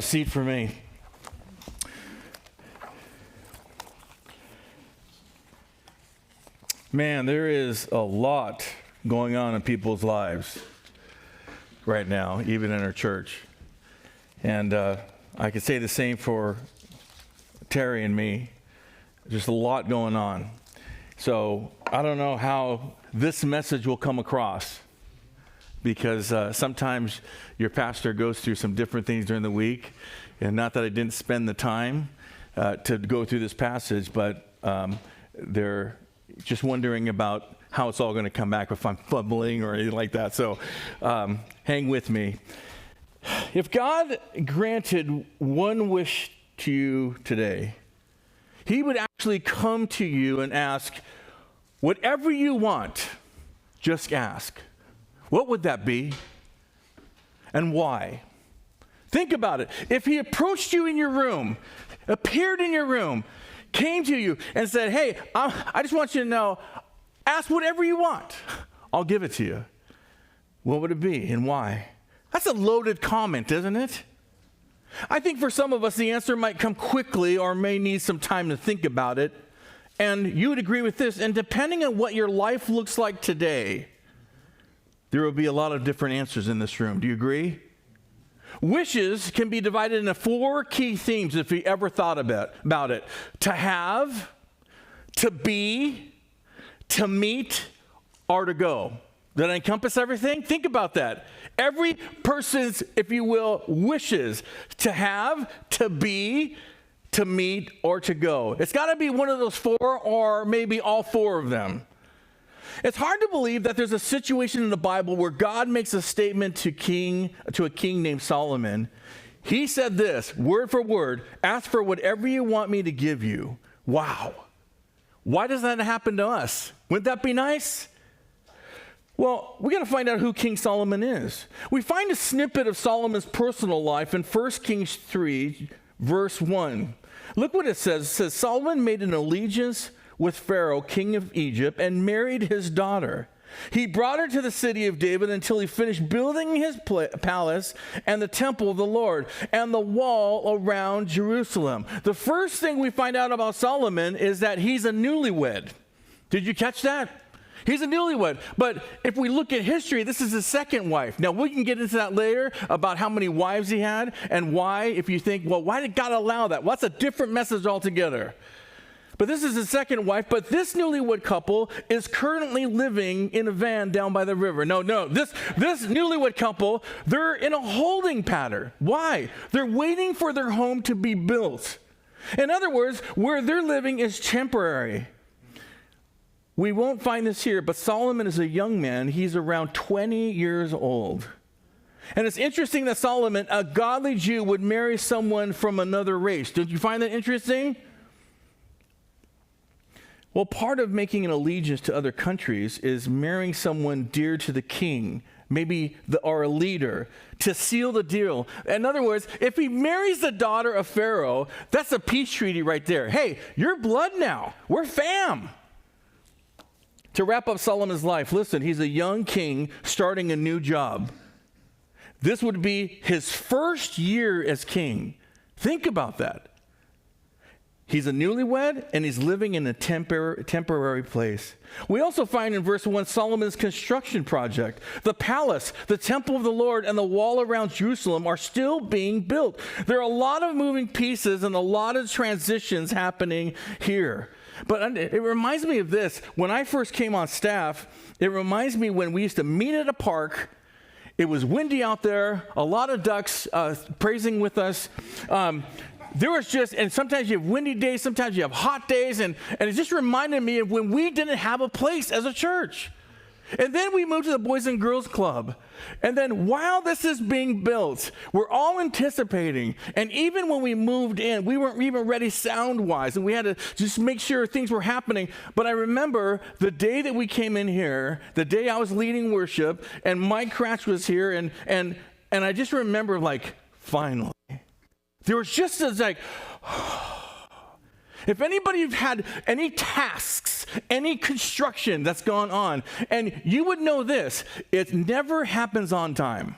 Seat for me. Man, there is a lot going on in people's lives right now, even in our church. And I could say the same for Terry and me. There's a lot going on. So I don't know how this message will come across, because sometimes your pastor goes through some different things during the week. And not that I didn't spend the time to go through this passage, but they're just wondering about how it's all going to come back, if I'm fumbling or anything like that. So hang with me. If God granted one wish to you today, he would actually come to you and ask, whatever you want, just ask. What would that be? And why? Think about it. If he approached you in your room, appeared in your room, came to you and said, hey, I just want you to know, ask whatever you want. I'll give it to you. What would it be and why? That's a loaded comment, isn't it? I think for some of us, the answer might come quickly or may need some time to think about it. And you would agree with this. And depending on what your life looks like today, there will be a lot of different answers in this room. Do you agree? Wishes can be divided into 4 key themes if you ever thought about it. To have, to be, to meet, or to go. Does that encompass everything? Think about that. Every person's, if you will, wishes to have, to be, to meet, or to go. It's got to be one of those 4 or maybe all 4 of them. It's hard to believe that there's a situation in the Bible where God makes a statement to a king named Solomon. He said this, word for word, ask for whatever you want me to give you. Wow. Why does that happen to us? Wouldn't that be nice? Well, we got to find out who King Solomon is. We find a snippet of Solomon's personal life in 1 Kings 3, verse 1. Look what it says. It says, Solomon made an allegiance with Pharaoh, king of Egypt, and married his daughter. He brought her to the city of David until he finished building his palace and the temple of the Lord and the wall around Jerusalem. The first thing we find out about Solomon is that he's a newlywed. Did you catch that? He's a newlywed. But if we look at history, this is his second wife. Now, we can get into that later about how many wives he had and why, if you think, well, why did God allow that? Well, that's a different message altogether. But this is his second wife, but this newlywed couple is currently living in a van down by the river. No, this newlywed couple, they're in a holding pattern. Why? They're waiting for their home to be built. In other words, where they're living is temporary. We won't find this here, but Solomon is a young man. He's around 20 years old. And it's interesting that Solomon, a godly Jew, would marry someone from another race. Don't you find that interesting? Well, part of making an allegiance to other countries is marrying someone dear to the king, maybe or a leader, to seal the deal. In other words, if he marries the daughter of Pharaoh, that's a peace treaty right there. Hey, you're blood now. We're fam. To wrap up Solomon's life, listen, he's a young king starting a new job. This would be his first year as king. Think about that. He's a newlywed, and he's living in a temporary place. We also find in verse 1 Solomon's construction project. The palace, the temple of the Lord, and the wall around Jerusalem are still being built. There are a lot of moving pieces and a lot of transitions happening here. But it reminds me of this. When I first came on staff, it reminds me when we used to meet at a park. It was windy out there, a lot of ducks praising with us. There was just, and sometimes you have windy days, sometimes you have hot days, and it just reminded me of when we didn't have a place as a church. And then we moved to the Boys and Girls Club. And then while this is being built, we're all anticipating. And even when we moved in, we weren't even ready sound-wise, and we had to just make sure things were happening. But I remember the day that we came in here, the day I was leading worship, and Mike Cratch was here, and I just remember, like, finally. There was just this, like, if anybody have had any tasks, any construction that's gone on, and you would know this, it never happens on time.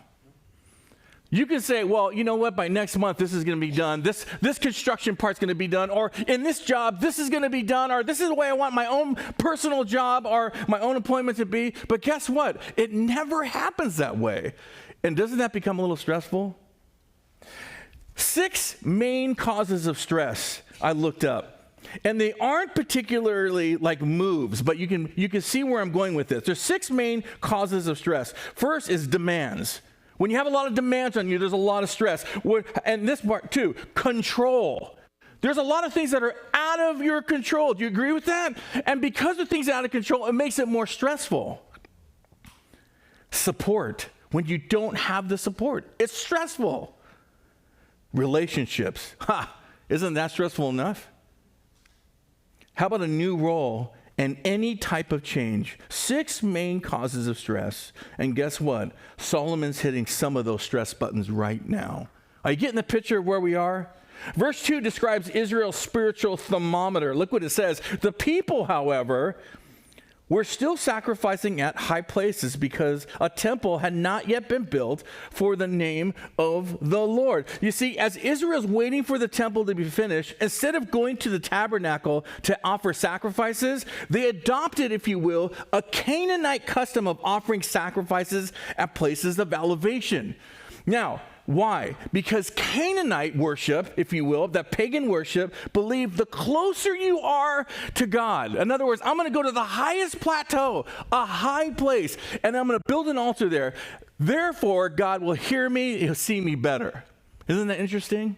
You can say, well, you know what, by next month this is going to be done. This construction part's going to be done, or in this job this is going to be done, or this is the way I want my own personal job or my own employment to be. But guess what? It never happens that way. And doesn't that become a little stressful? 6 main causes of stress I looked up. And they aren't particularly like moves, but you can see where I'm going with this. There's 6 main causes of stress. First is demands. When you have a lot of demands on you, there's a lot of stress. And this part too, control. There's a lot of things that are out of your control. Do you agree with that? And because of things out of control, it makes it more stressful. Support. When you don't have the support, it's stressful. Relationships. Isn't that stressful enough? How about a new role and any type of change? 6 main causes of stress. And guess what? Solomon's hitting some of those stress buttons right now. Are you getting the picture of where we are? Verse 2 describes Israel's spiritual thermometer. Look what it says. The people, however, were still sacrificing at high places because a temple had not yet been built for the name of the Lord. You see, as Israel's waiting for the temple to be finished, instead of going to the tabernacle to offer sacrifices, they adopted, if you will, a Canaanite custom of offering sacrifices at places of elevation. Now, why? Because Canaanite worship, if you will, that pagan worship, believed the closer you are to God. In other words, I'm going to go to the highest plateau, a high place, and I'm going to build an altar there. Therefore, God will hear me, he'll see me better. Isn't that interesting?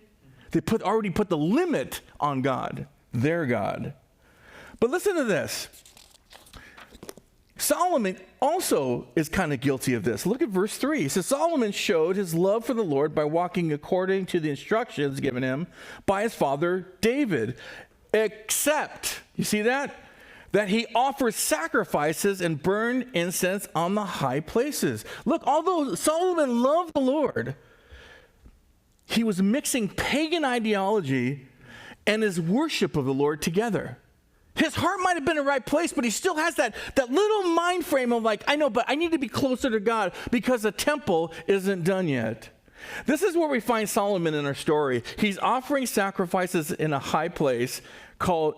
They already put the limit on God, their God. But listen to this. Solomon also is kind of guilty of this. Look at verse 3. He says, Solomon showed his love for the Lord by walking according to the instructions given him by his father David, except, you see that he offers sacrifices and burned incense on the high places. Look, although Solomon loved the Lord, he was mixing pagan ideology and his worship of the Lord together. His heart might have been in the right place, but he still has that little mind frame of like, I know, but I need to be closer to God because the temple isn't done yet. This is where we find Solomon in our story. He's offering sacrifices in a high place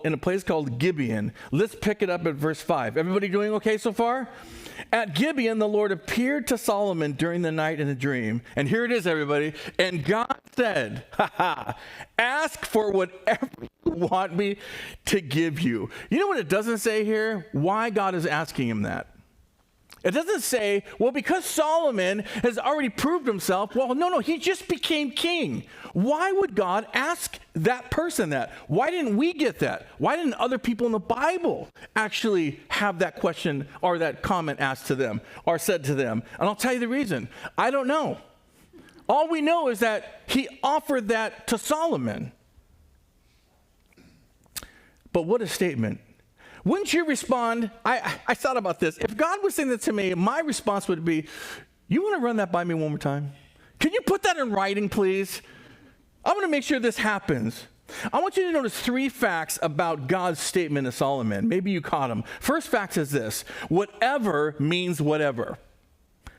in a place called Gibeon. Let's pick it up at verse 5. Everybody doing okay so far? At Gibeon, the Lord appeared to Solomon during the night in a dream. And here it is, everybody. And God said, ask for whatever you want me to give you. You know what it doesn't say here? Why God is asking him that. It doesn't say, well, because Solomon has already proved himself. Well, no, he just became king. Why would God ask that person that? Why didn't we get that? Why didn't other people in the Bible actually have that question or that comment asked to them or said to them? And I'll tell you the reason. I don't know. All we know is that he offered that to Solomon. But what a statement. Wouldn't you respond? I thought about this. If God was saying that to me, my response would be, you want to run that by me one more time? Can you put that in writing, please? I want to make sure this happens. I want you to notice 3 facts about God's statement to Solomon. Maybe you caught them. First fact is this: whatever means whatever.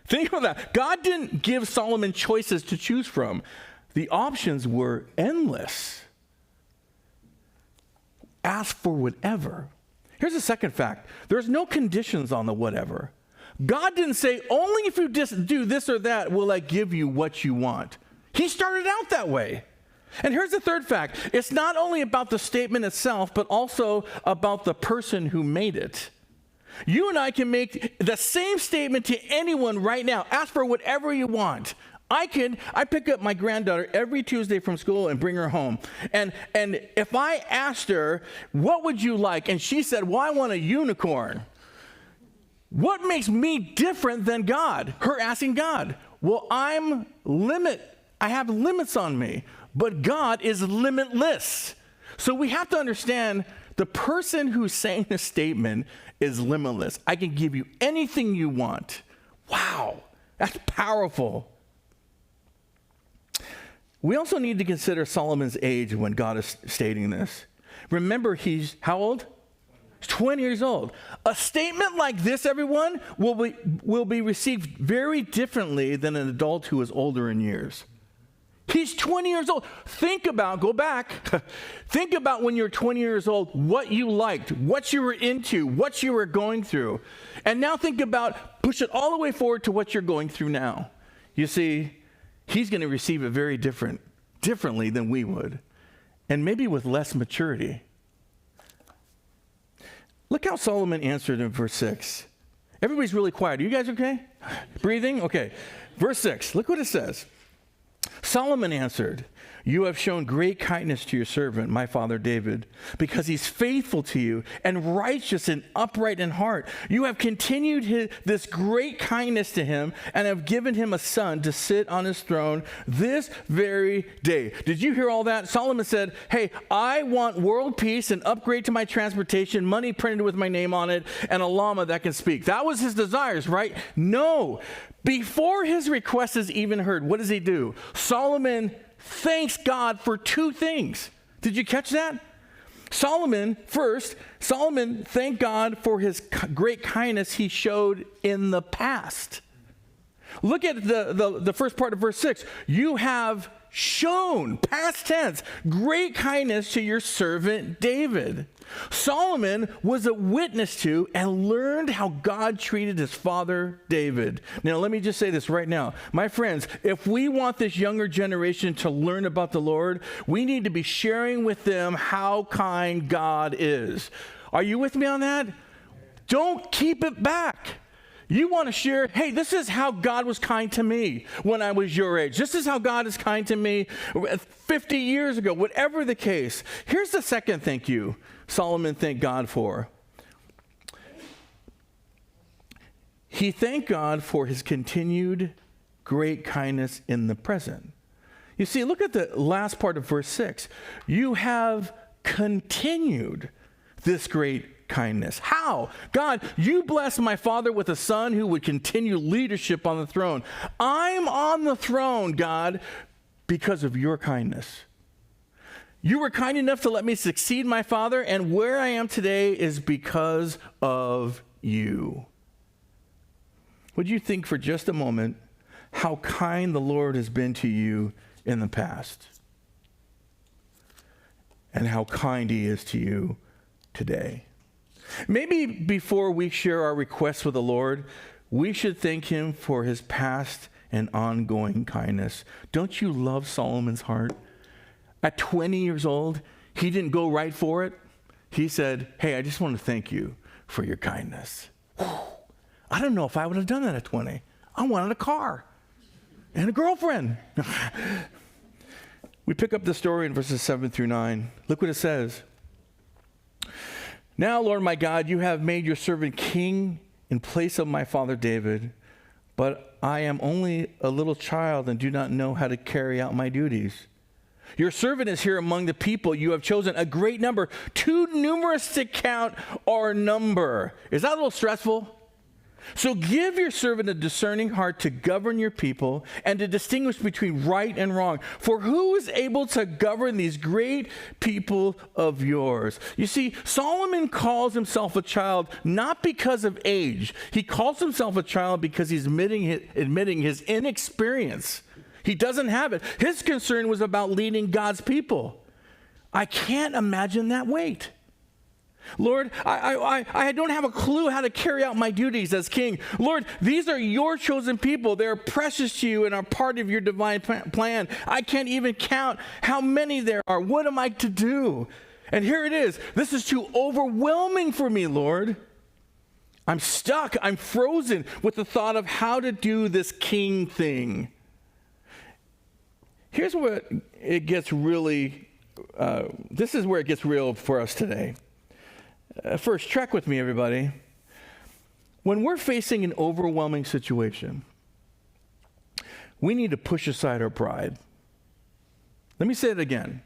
Think of that. God didn't give Solomon choices to choose from. The options were endless. Ask for whatever. Here's the second fact. There's no conditions on the whatever. God didn't say, only if you just do this or that will I give you what you want. He started out that way. And here's the third fact. It's not only about the statement itself, but also about the person who made it. You and I can make the same statement to anyone right now. Ask for whatever you want. I pick up my granddaughter every Tuesday from school and bring her home. And if I asked her, what would you like? And she said, well, I want a unicorn. What makes me different than God? Her asking God. Well, I have limits on me, but God is limitless. So we have to understand the person who's saying this statement is limitless. I can give you anything you want. Wow, that's powerful. We also need to consider Solomon's age when God is stating this. Remember, he's how old? He's 20 years old. A statement like this, everyone, will be received very differently than an adult who is older in years. He's 20 years old. Go back. Think about when you were 20 years old, what you liked, what you were into, what you were going through. And now push it all the way forward to what you're going through now. You see, he's going to receive it very differently than we would. And maybe with less maturity. Look how Solomon answered in verse 6. Everybody's really quiet. Are you guys okay? Breathing? Okay. Verse 6. Look what it says. Solomon answered, "You have shown great kindness to your servant, my father David, because he's faithful to you and righteous and upright in heart. You have continued this great kindness to him and have given him a son to sit on his throne this very day." Did you hear all that? Solomon said, hey, I want world peace, an upgrade to my transportation, money printed with my name on it, and a llama that can speak. That was his desires, right? No. Before his request is even heard, what does he do? Solomon thanks God for two things. Did you catch that? Solomon thanked God for his great kindness he showed in the past. Look at the first part of verse 6. You have shown, past tense, great kindness to your servant David. Solomon was a witness to and learned how God treated his father David. Now, let me just say this right now. My friends, if we want this younger generation to learn about the Lord, we need to be sharing with them how kind God is. Are you with me on that? Don't keep it back. You want to share, hey, this is how God was kind to me when I was your age. This is how God is kind to me 50 years ago, whatever the case. Here's the second thank you Solomon thanked God for. He thanked God for his continued great kindness in the present. You see, look at the last part of verse 6. You have continued this great kindness. How? God, you blessed my father with a son who would continue leadership on the throne. I'm on the throne, God, because of your kindness. You were kind enough to let me succeed my father, and where I am today is because of you. Would you think for just a moment how kind the Lord has been to you in the past? And how kind he is to you today? Maybe before we share our requests with the Lord, we should thank him for his past and ongoing kindness. Don't you love Solomon's heart? At 20 years old, he didn't go right for it. He said, hey, I just want to thank you for your kindness. I don't know if I would have done that at 20. I wanted a car and a girlfriend. We pick up the story in verses 7 through 9. Look what it says. Now, Lord my God, you have made your servant king in place of my father David, but I am only a little child and do not know how to carry out my duties. Your servant is here among the people. You have chosen a great number, too numerous to count or number. Is that a little stressful? So give your servant a discerning heart to govern your people and to distinguish between right and wrong. For who is able to govern these great people of yours? You see, Solomon calls himself a child not because of age. He calls himself a child because he's admitting his inexperience. He doesn't have it. His concern was about leading God's people. I can't imagine that weight. Lord, I don't have a clue how to carry out my duties as king. Lord, these are your chosen people. They're precious to you and are part of your divine plan. I can't even count how many there are. What am I to do? And here it is. This is too overwhelming for me, Lord. I'm stuck. I'm frozen with the thought of how to do this king thing. Here's where it gets really, this is where it gets real for us today. First, track with me, everybody. When we're facing an overwhelming situation, we need to push aside our pride. Let me say it again.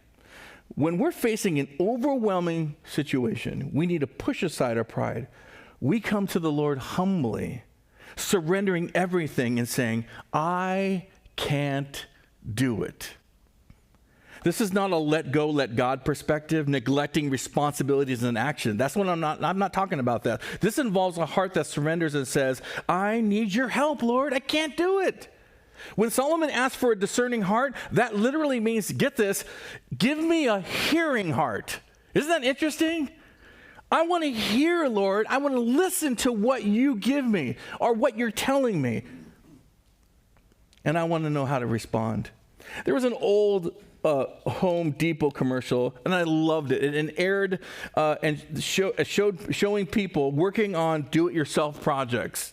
When we're facing an overwhelming situation, we need to push aside our pride. We come to the Lord humbly, surrendering everything and saying, I can't do it. This is not a let go, let God perspective, neglecting responsibilities and action. That's what I'm not talking about that. This involves a heart that surrenders and says, I need your help, Lord. I can't do it. When Solomon asked for a discerning heart, that literally means, get this, give me a hearing heart. Isn't that interesting? I want to hear, Lord. I want to listen to what you give me or what you're telling me. And I want to know how to respond. There was an old Home Depot commercial, and I loved it. It aired and showing people working on do-it-yourself projects.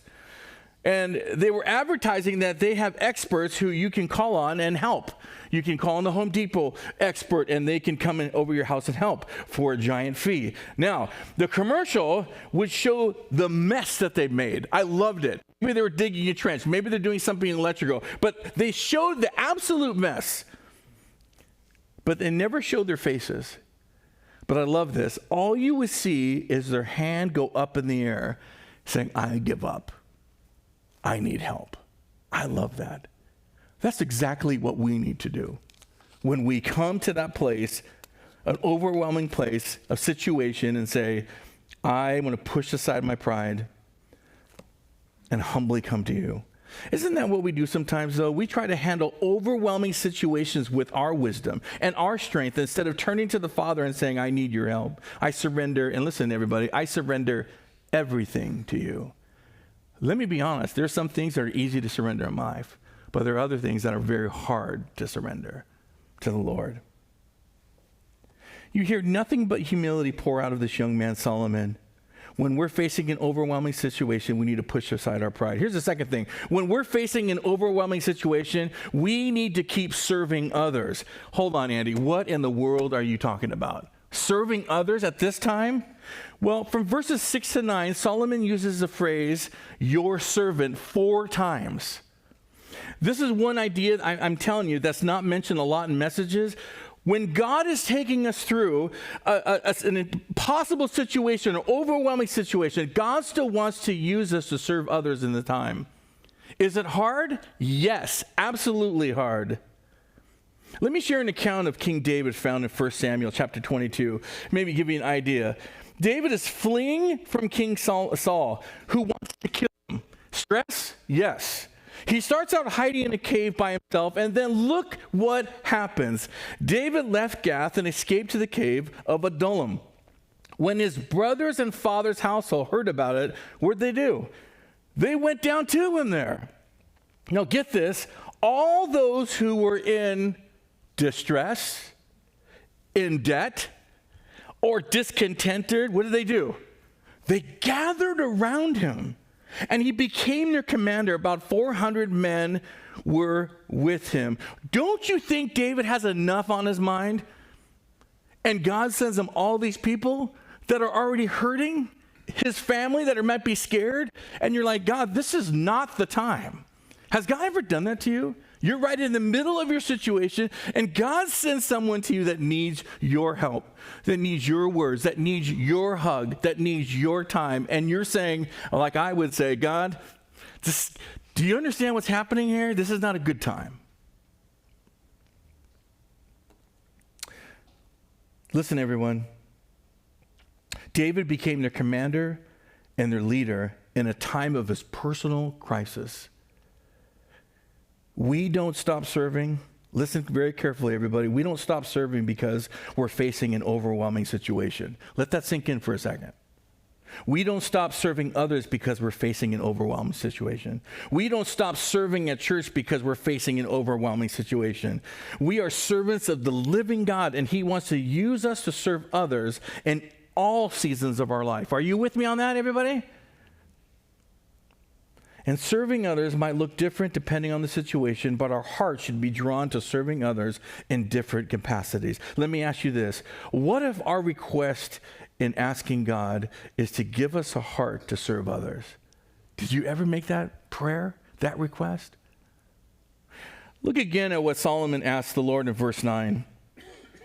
And they were advertising that they have experts who you can call on and help. You can call on the Home Depot expert, and they can come in over your house and help for a giant fee. Now, the commercial would show the mess that they made. I loved it. Maybe they were digging a trench. Maybe they're doing something electrical. But they showed the absolute mess. But they never showed their faces. But I love this. All you would see is their hand go up in the air saying, I give up. I need help. I love that. That's exactly what we need to do. When we come to that place, an overwhelming place, a situation, and say, I want to push aside my pride and humbly come to you. Isn't that what we do sometimes, though? We try to handle overwhelming situations with our wisdom and our strength instead of turning to the Father and saying, I need your help. I surrender. And listen, everybody, I surrender everything to you. Let me be honest. There are some things that are easy to surrender in life, but there are other things that are very hard to surrender to the Lord. You hear nothing but humility pour out of this young man, Solomon. When we're facing an overwhelming situation, we need to push aside our pride. Here's the second thing. When we're facing an overwhelming situation, we need to keep serving others. Hold on, Andy. What in the world are you talking about? Serving others at this time? Well, from verses 6 to 9, Solomon uses the phrase, your servant, 4 times. This is one idea, I'm telling you, that's not mentioned a lot in messages. When God is taking us through an impossible situation, an overwhelming situation, God still wants to use us to serve others in the time. Is it hard? Yes, absolutely hard. Let me share an account of King David found in 1 Samuel chapter 22. Maybe give you an idea. David is fleeing from King Saul, who wants to kill him. Stress? Yes. He starts out hiding in a cave by himself, and then look what happens. David left Gath and escaped to the cave of Adullam. When his brothers and father's household heard about it, what'd they do? They went down to him there. Now get this, all those who were in distress, in debt, or discontented, what did they do? They gathered around him. And he became their commander. About 400 men were with him. Don't you think David has enough on his mind? And God sends him all these people that are already hurting, his family that might be scared. And you're like, God, this is not the time. Has God ever done that to you? You're right in the middle of your situation, and God sends someone to you that needs your help, that needs your words, that needs your hug, that needs your time. And you're saying, like I would say, God, do you understand what's happening here? This is not a good time. Listen, everyone. David became their commander and their leader in a time of his personal crisis. We don't stop serving. Listen very carefully, everybody. We don't stop serving because we're facing an overwhelming situation. Let that sink in for a second. We don't stop serving others because we're facing an overwhelming situation. We don't stop serving at church because we're facing an overwhelming situation. We are servants of the living God, and he wants to use us to serve others in all seasons of our life. Are you with me on that, everybody? And serving others might look different depending on the situation, but our heart should be drawn to serving others in different capacities. Let me ask you this. What if our request in asking God is to give us a heart to serve others? Did you ever make that prayer, that request? Look again at what Solomon asked the Lord in verse 9.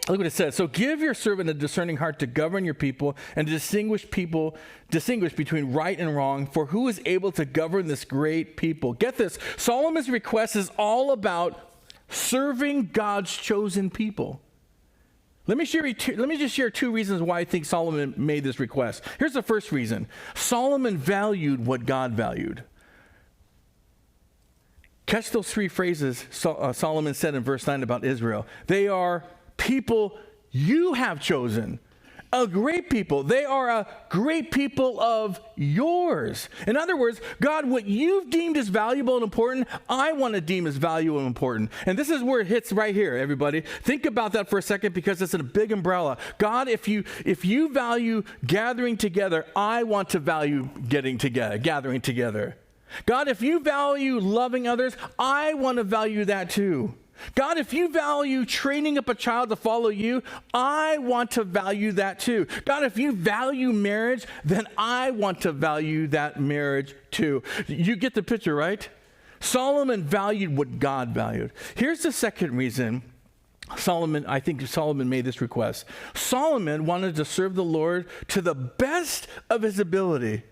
Look what it says. So give your servant a discerning heart to govern your people and to distinguish between right and wrong, for who is able to govern this great people? Get this. Solomon's request is all about serving God's chosen people. Let me just share two reasons why I think Solomon made this request. Here's the first reason. Solomon valued what God valued. Catch those three phrases Solomon said in verse 9 about Israel. They are people you have chosen, a great people. They are a great people of yours. In other words, God, what you've deemed as valuable and important, I want to deem as valuable and important. And this is where it hits right here, everybody. Think about that for a second, because it's in a big umbrella. God, if you value gathering together, I want to value gathering together. God, if you value loving others, I want to value that too. God, if you value training up a child to follow you, I want to value that too. God, if you value marriage, then I want to value that marriage too. You get the picture, right? Solomon valued what God valued. Here's the second reason I think Solomon made this request. Solomon wanted to serve the Lord to the best of his ability.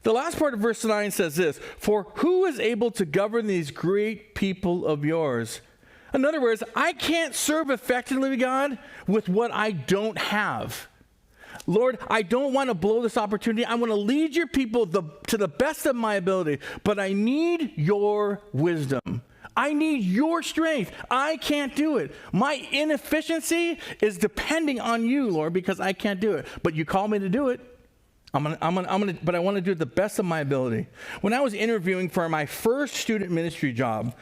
The last part of verse 9 says this, for who is able to govern these great people of yours? In other words, I can't serve effectively, God, with what I don't have. Lord, I don't want to blow this opportunity. I want to lead your people to the best of my ability, but I need your wisdom. I need your strength. I can't do it. My inefficiency is depending on you, Lord, because I can't do it. But you call me to do it. But I want to do it the best of my ability. When I was interviewing for my first student ministry job,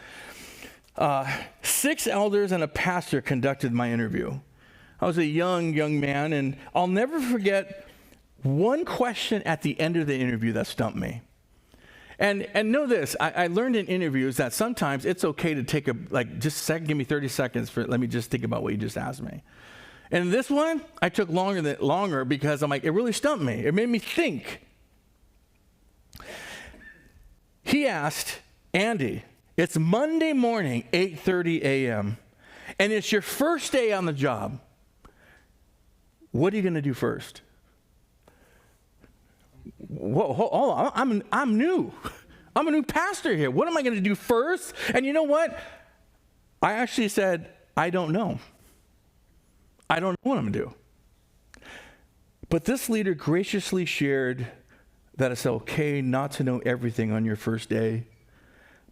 6 elders and a pastor conducted my interview. I was a young man, and I'll never forget one question at the end of the interview that stumped me. And know this, I learned in interviews that sometimes it's okay to take just a second, give me 30 seconds let me just think about what you just asked me. And this one, I took longer because I'm like, it really stumped me. It made me think. He asked, Andy, it's Monday morning, 8:30 a.m., and it's your first day on the job. What are you going to do first? Whoa, hold on, I'm new. I'm a new pastor here. What am I going to do first? And you know what? I actually said, I don't know. I don't know what I'm going to do. But this leader graciously shared that it's okay not to know everything on your first day,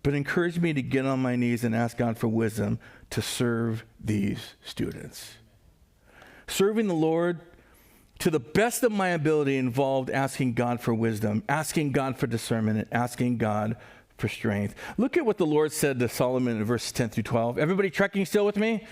but encouraged me to get on my knees and ask God for wisdom to serve these students. Serving the Lord to the best of my ability involved asking God for wisdom, asking God for discernment, and asking God for strength. Look at what the Lord said to Solomon in verses 10 through 12. Everybody tracking still with me?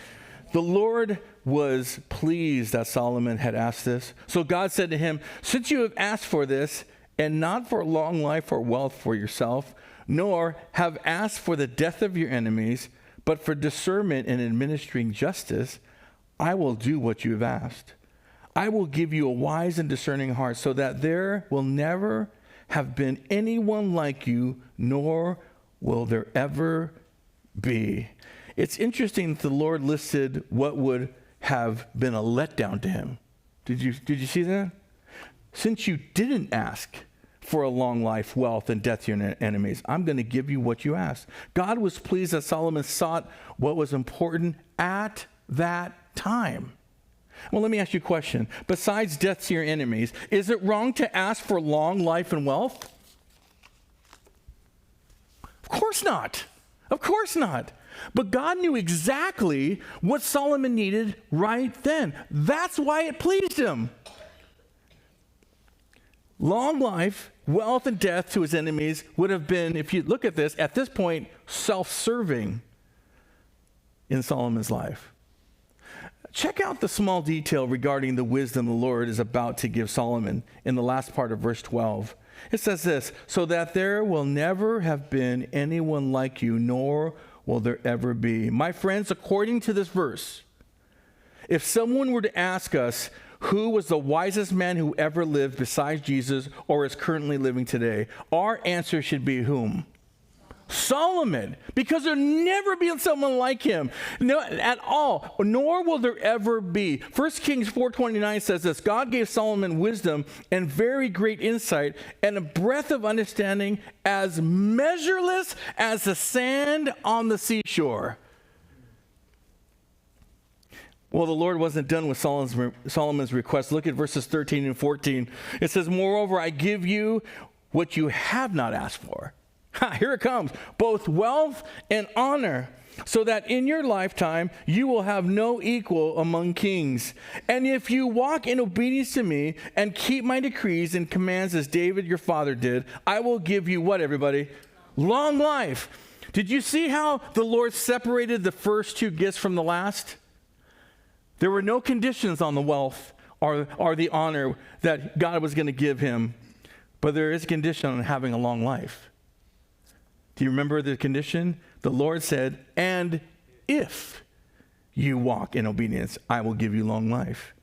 The Lord was pleased that Solomon had asked this. So God said to him, since you have asked for this, and not for long life or wealth for yourself, nor have asked for the death of your enemies, but for discernment in administering justice, I will do what you have asked. I will give you a wise and discerning heart, so that there will never have been anyone like you, nor will there ever be. It's interesting that the Lord listed what would have been a letdown to him. Did you see that? Since you didn't ask for a long life, wealth, and death to your enemies, I'm going to give you what you asked. God was pleased that Solomon sought what was important at that time. Well, let me ask you a question. Besides death to your enemies, is it wrong to ask for long life and wealth? Of course not. Of course not. But God knew exactly what Solomon needed right then. That's why it pleased him. Long life, wealth, and death to his enemies would have been, if you look at this, at this point, self-serving in Solomon's life. Check out the small detail regarding the wisdom the Lord is about to give Solomon in the last part of verse 12. It says this, so that there will never have been anyone like you, nor will there ever be. My friends, according to this verse, if someone were to ask us who was the wisest man who ever lived besides Jesus or is currently living today, our answer should be whom? Solomon, because there'll never be someone like him, no, at all, nor will there ever be. 1 Kings 4:29 says this, God gave Solomon wisdom and very great insight and a breadth of understanding as measureless as the sand on the seashore. Well, the Lord wasn't done with Solomon's request. Look at verses 13 and 14. It says, moreover, I give you what you have not asked for. Here it comes. Both wealth and honor, so that in your lifetime you will have no equal among kings. And if you walk in obedience to me and keep my decrees and commands as David your father did, I will give you what, everybody? Long life. Did you see how the Lord separated the first two gifts from the last? There were no conditions on the wealth or the honor that God was going to give him, but there is a condition on having a long life. Do you remember the condition? The Lord said, and if you walk in obedience, I will give you long life.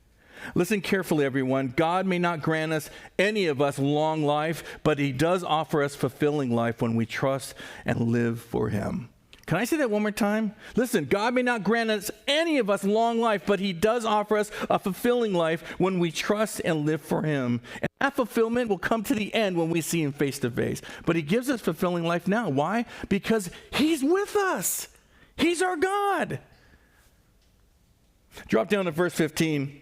Listen carefully, everyone. God may not grant us, any of us, long life, but he does offer us fulfilling life when we trust and live for him. Can I say that one more time? Listen, God may not grant us, any of us, long life, but he does offer us a fulfilling life when we trust and live for him. And that fulfillment will come to the end when we see him face to face. But he gives us fulfilling life now. Why? Because he's with us. He's our God. Drop down to verse 15.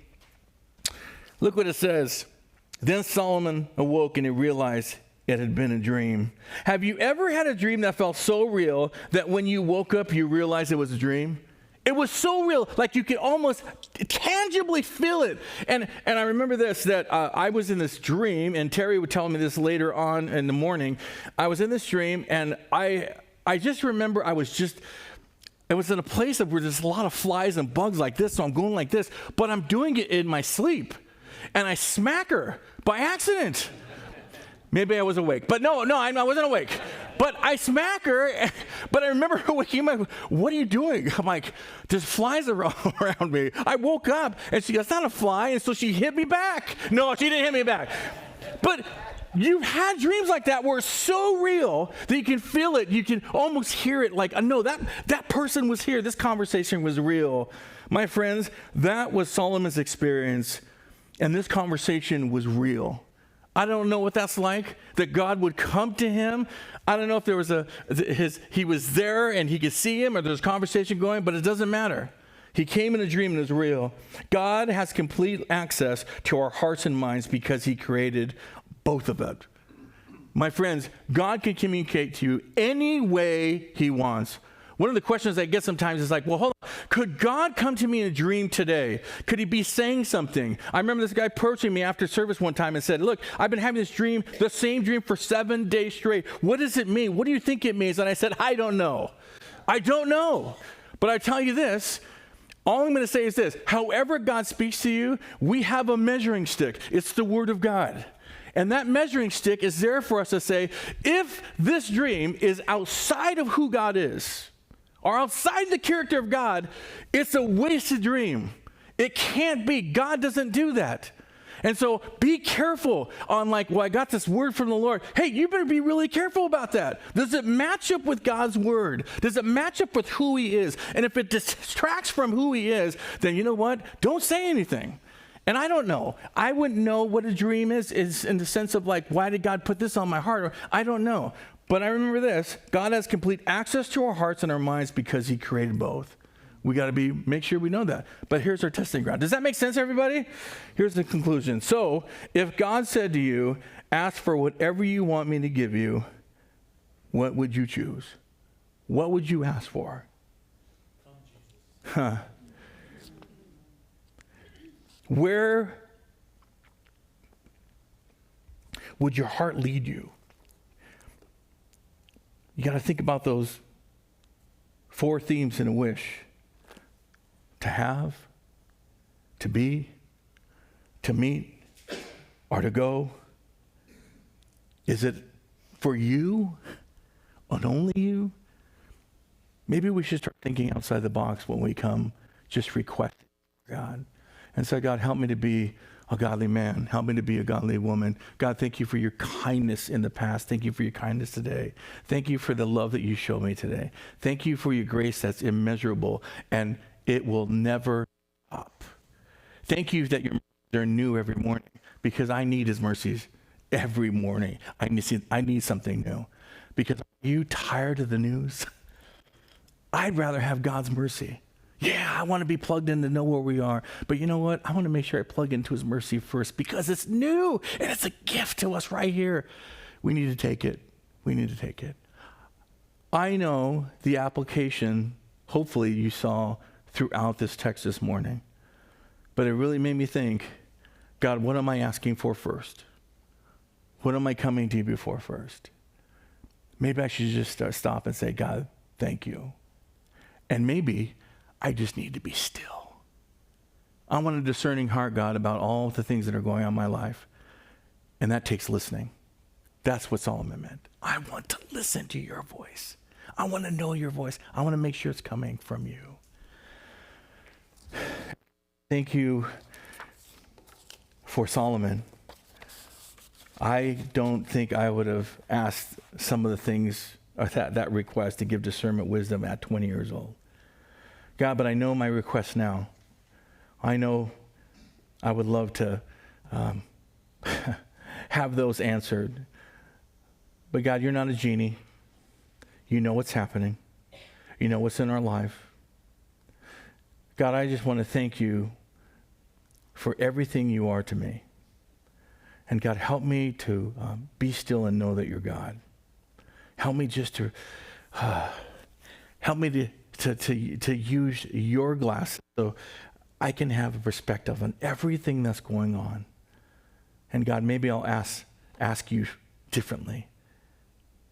Look what it says. Then Solomon awoke and he realized it had been a dream. Have you ever had a dream that felt so real that when you woke up, you realized it was a dream? It was so real, like you could almost tangibly feel it. And I remember this, that I was in this dream, and Terry would tell me this later on in the morning. I was in this dream, and I just remember it was in a place where there's a lot of flies and bugs like this, so I'm going like this, but I'm doing it in my sleep. And I smack her by accident. Maybe I was awake, but no, I wasn't awake. But I smack her, but I remember her waking up. What are you doing? I'm like, there's flies around me. I woke up, and she goes, that's not a fly, and so she hit me back. No, she didn't hit me back. But you've had dreams like that where it's so real that you can feel it. You can almost hear it like, no, that person was here. This conversation was real. My friends, that was Solomon's experience, and this conversation was real. I don't know what that's like, that God would come to him. I don't know if there was he was there and he could see him, or there's conversation going, but it doesn't matter. He came in a dream and it was real. God has complete access to our hearts and minds because he created both of them. My friends, God can communicate to you any way he wants. One of the questions I get sometimes is like, well, hold on. Could God come to me in a dream today? Could he be saying something? I remember this guy approaching me after service one time and said, look, I've been having this dream, the same dream for 7 days straight. What does it mean? What do you think it means? And I said, I don't know. I don't know. But I tell you this, all I'm going to say is this. However God speaks to you, we have a measuring stick. It's the word of God. And that measuring stick is there for us to say, if this dream is outside of who God is, or outside the character of God, it's a wasted dream. It can't be. God doesn't do that. And so be careful on like, well, I got this word from the Lord. Hey, you better be really careful about that. Does it match up with God's word? Does it match up with who he is? And if it distracts from who he is, then you know what? Don't say anything. And I don't know. I wouldn't know what a dream is in the sense of like, why did God put this on my heart? I don't know. But I remember this, God has complete access to our hearts and our minds because he created both. We got to make sure we know that. But here's our testing ground. Does that make sense, everybody? Here's the conclusion. So if God said to you, ask for whatever you want me to give you, what would you choose? What would you ask for? Where would your heart lead you? You got to think about those 4 themes in a wish. To have, to be, to meet, or to go. Is it for you and only you? Maybe we should start thinking outside the box when we come just requesting God. And say, God, help me to be a godly man. Help me to be a godly woman. God, thank you for your kindness in the past. Thank you for your kindness today. Thank you for the love that you show me today. Thank you for your grace that's immeasurable, and it will never stop. Thank you that your mercies are new every morning, because I need his mercies every morning. I need something new. Because are you tired of the news? I'd rather have God's mercy. Yeah, I want to be plugged in to know where we are. But you know what? I want to make sure I plug into his mercy first because it's new and it's a gift to us right here. We need to take it. We need to take it. I know the application, hopefully you saw throughout this text this morning, but it really made me think, God, what am I asking for first? What am I coming to you for first? Maybe I should just stop and say, God, thank you. And maybe I just need to be still. I want a discerning heart, God, about all the things that are going on in my life. And that takes listening. That's what Solomon meant. I want to listen to your voice. I want to know your voice. I want to make sure it's coming from you. Thank you for Solomon. I don't think I would have asked some of the things, or that request to give discernment wisdom at 20 years old. God, but I know my request now. I know I would love to have those answered. But God, you're not a genie. You know what's happening. You know what's in our life. God, I just want to thank you for everything you are to me. And God, help me to be still and know that you're God. Help me just to, help me to use your glass so I can have a perspective on everything that's going on. And God, maybe I'll ask you differently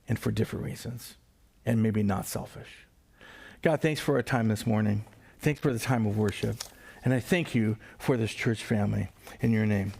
and for different reasons and maybe not selfish. God, thanks for our time this morning. Thanks for the time of worship. And I thank you for this church family in your name.